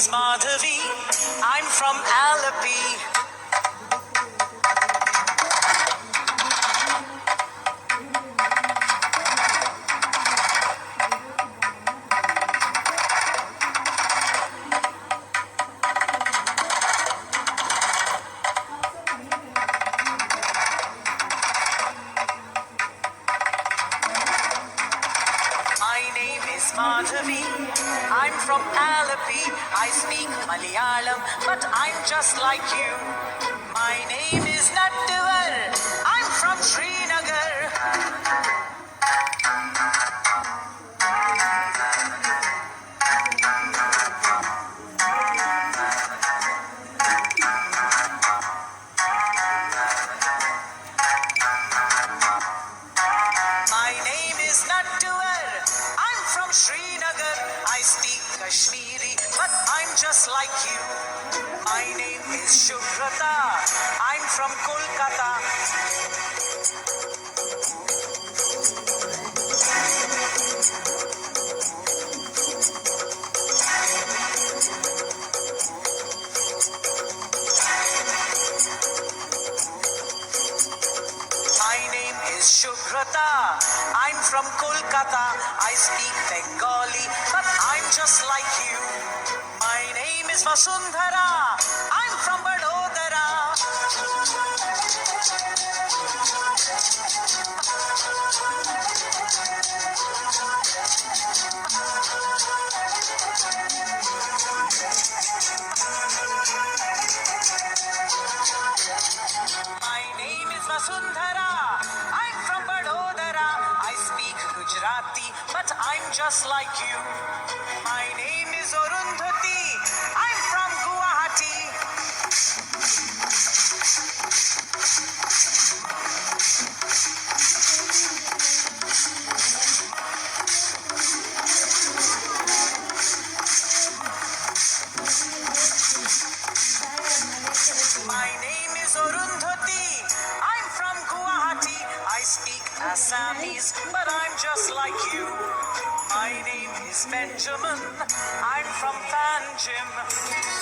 is Madhavi. I'm from Alleppey. My name is Madhavi. I'm from Alleppey. I speak Malayalam, but I'm just like you. My name is Nattuvar. I'm from Srinagar. My name is Nattuvar. I'm from Srinagar. I speak Kashmiri, but I'm just like you. My name is Shubhrata. I'm from Kolkata. My name is Shubhrata. I'm from Kolkata. I speak Bengali, but I'm just like you. My name is Vasundhara. I'm from Vadodara. My name is Vasundhara. I'm from Vadodara. I speak Gujarati, but I'm just like you. My name is Arundhati. I'm from Guwahati. My name is Arundhati. I'm from Guwahati. I speak Assamese, but I'm just like you. My name is Benjamin. I'm from Panjim.